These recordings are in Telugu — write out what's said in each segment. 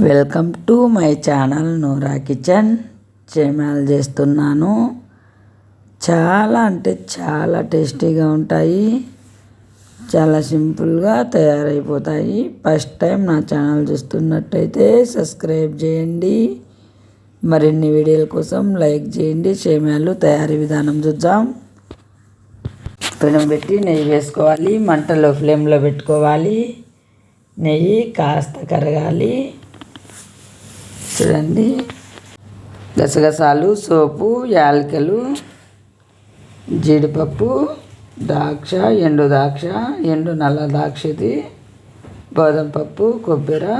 Welcome to my channel Noora kitchen. సేమ్యాలు చేస్తున్నాను. చాలా అంటే చాలా టేస్టీగా ఉంటాయి. చాలా సింపుల్గా తయారైపోతాయి. ఫస్ట్ టైం నా ఛానల్ చూస్తున్నట్టయితే సబ్స్క్రైబ్ చేయండి. మరిన్ని వీడియోల కోసం లైక్ చేయండి. సేమ్యాలు తయారీ విధానం చూద్దాం. పెనం పెట్టి నెయ్యి వేసుకోవాలి. మంటలో ఫ్లేమ్లో పెట్టుకోవాలి. నెయ్యి కాస్త కరగాలి. చూడండి, గసగసాలు, సోపు, యాలకులు, జీడిపప్పు, ద్రాక్ష, ఎండు ద్రాక్ష, ఎండు నల్ల ద్రాక్షది, బాదం పప్పు, కొబ్బరి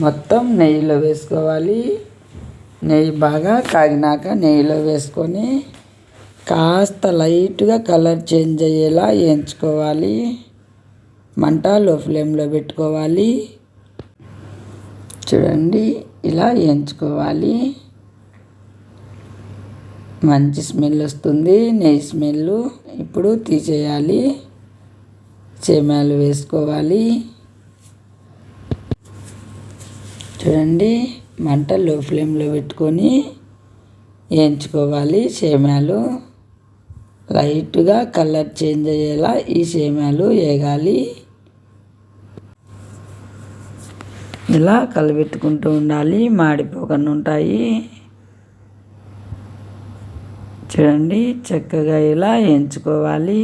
మొత్తం నెయ్యిలో వేసుకోవాలి. నెయ్యి బాగా కాగినాక నెయ్యిలో వేసుకొని కాస్త లైట్గా కలర్ చేంజ్ అయ్యేలా వేయించుకోవాలి. మంట లో ఫ్లేమ్లో పెట్టుకోవాలి. చూడండి, ఇలా వేయించుకోవాలి. మంచి స్మెల్ వస్తుంది, నెయ్యి స్మెల్. ఇప్పుడు తీసేయాలి. సేమ్యాలు వేసుకోవాలి. చూడండి, మంట లో ఫ్లేమ్లో పెట్టుకొని వేయించుకోవాలి. సేమ్యాలు లైట్గా కలర్ చేంజ్ అయ్యేలా ఈ సేమ్యాలు వేగాలి. ఇలా కలబెట్టుకుంటూ ఉండాలి, మాడిపోకుండా ఉంటాయి. చూడండి, చక్కగా ఇలా వేయించుకోవాలి.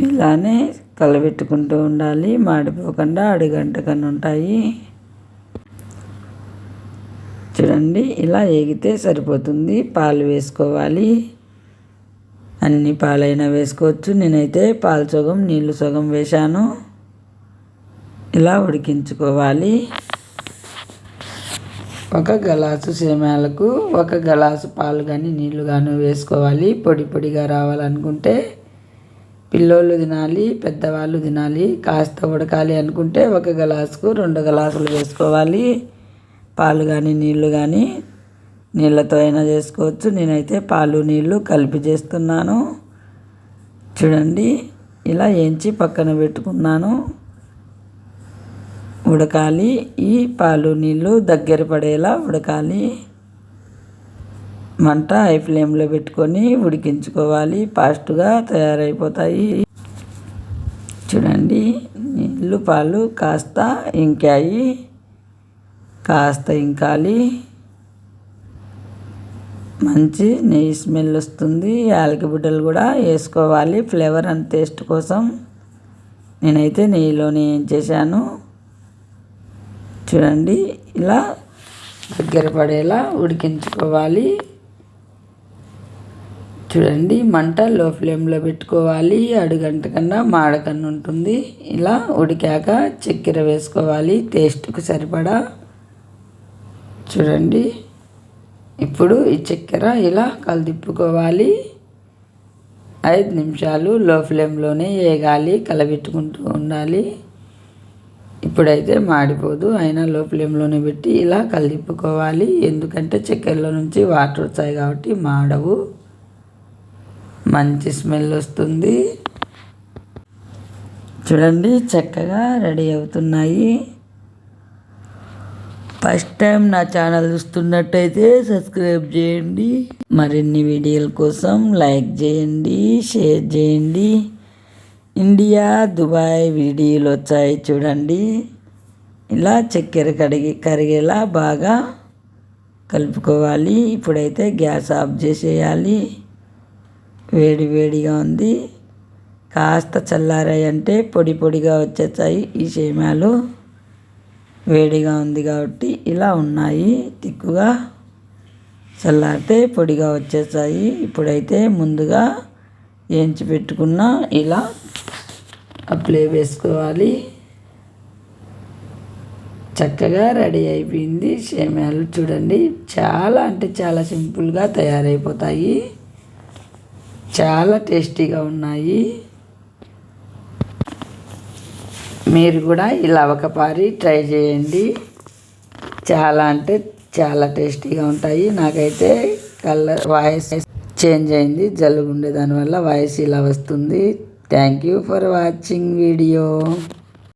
ఇలానే కలబెట్టుకుంటూ ఉండాలి, మాడిపోకుండా అడుగంటకుండా ఉంటాయి. చూడండి, ఇలా వేగితే సరిపోతుంది. పాలు వేసుకోవాలి. అన్ని పాలైనా వేసుకోవచ్చు. నేనైతే పాలు సగం నీళ్ళు సగం వేశాను. ఇలా ఉడికించుకోవాలి. ఒక గ్లాసు సేమ్యాలకు ఒక గ్లాసు పాలు కానీ నీళ్ళు కానీ వేసుకోవాలి. పొడి పొడిగా రావాలనుకుంటే పిల్లోళ్ళు తినాలి, పెద్దవాళ్ళు తినాలి. కాస్త ఉడకాలి అనుకుంటే ఒక గ్లాసుకు 2 గ్లాసులు వేసుకోవాలి. పాలు కానీ నీళ్ళు కానీ నీళ్ళతో అయినా చేసుకోవచ్చు. నేనైతే పాలు నీళ్ళు కలిపి చేస్తున్నాను. చూడండి, ఇలా వేయించి పక్కన పెట్టుకున్నాను. ఉడకాలి. ఈ పాలు నీళ్ళు దగ్గర పడేలా ఉడకాలి. మంట హై ఫ్లేమ్లో పెట్టుకొని ఉడికించుకోవాలి. ఫాస్ట్గా తయారైపోతాయి. చూడండి, నీళ్ళు పాలు కాస్త ఇంకాయి, కాస్త ఇంకాలి. మంచి నెయ్యి స్మెల్ వస్తుంది. యాలకి బుడ్డలు కూడా వేసుకోవాలి ఫ్లేవర్ అండ్ టేస్ట్ కోసం. నేనైతే నెయ్యిలోనే ఏం చేశాను. చూడండి, ఇలా దగ్గర పడేలా ఉడికించుకోవాలి. చూడండి, మంట లో ఫ్లేమ్లో పెట్టుకోవాలి. అడుగంటకన్నా మాడకన్నా ఉంటుంది. ఇలా ఉడికాక చక్కెర వేసుకోవాలి టేస్ట్కి సరిపడా. చూడండి, ఇప్పుడు ఈ చక్కెర ఇలా కలదిప్పుకోవాలి. 5 నిమిషాలు లో ఫ్లేమ్లోనే వేగాలి, కలబెట్టుకుంటూ ఉండాలి. ఇప్పుడైతే మాడిపోదు, అయినా లో ఫ్లేమ్లోనే పెట్టి ఇలా కలిపుకోవాలి. ఎందుకంటే చక్కెరలో నుంచి వాటర్ వచ్చాయి కాబట్టి మాడవు. మంచి స్మెల్ వస్తుంది. చూడండి, చక్కగా రెడీ అవుతున్నాయి. ఫస్ట్ టైం నా ఛానల్ చూస్తున్నట్టయితే సబ్స్క్రైబ్ చేయండి. మరిన్ని వీడియోల కోసం లైక్ చేయండి, షేర్ చేయండి. ఇండియా, దుబాయ్ వీడియోలు వచ్చాయి చూడండి. ఇలా చక్కెర కరిగేలా బాగా కలుపుకోవాలి. ఇప్పుడైతే గ్యాస్ ఆఫ్ చేసేయాలి. వేడి వేడిగా ఉంది. కాస్త చల్లారాయంటే పొడి పొడిగా వచ్చేస్తాయి ఈ సేమ్యాలు. వేడిగా ఉంది కాబట్టి ఇలా ఉన్నాయి. తిక్కుగా చల్లారితే పొడిగా వచ్చేస్తాయి. ఇప్పుడైతే ముందుగా వేయించి పెట్టుకున్న ఇలా అప్లై వేసుకోవాలి. చక్కగా రెడీ అయిపోయింది సేమ్యాలు. చూడండి, చాలా అంటే చాలా సింపుల్గా తయారైపోతాయి. చాలా టేస్టీగా ఉన్నాయి. మీరు కూడా ఇలా ఒకసారి ట్రై చేయండి. చాలా అంటే చాలా టేస్టీగా ఉంటాయి. నాకైతే వాయిస్ చేంజ్ అయింది, జలుబు ఉండే దానివల్ల వాయిస్ ఇలా వస్తుంది. Thank you for watching video.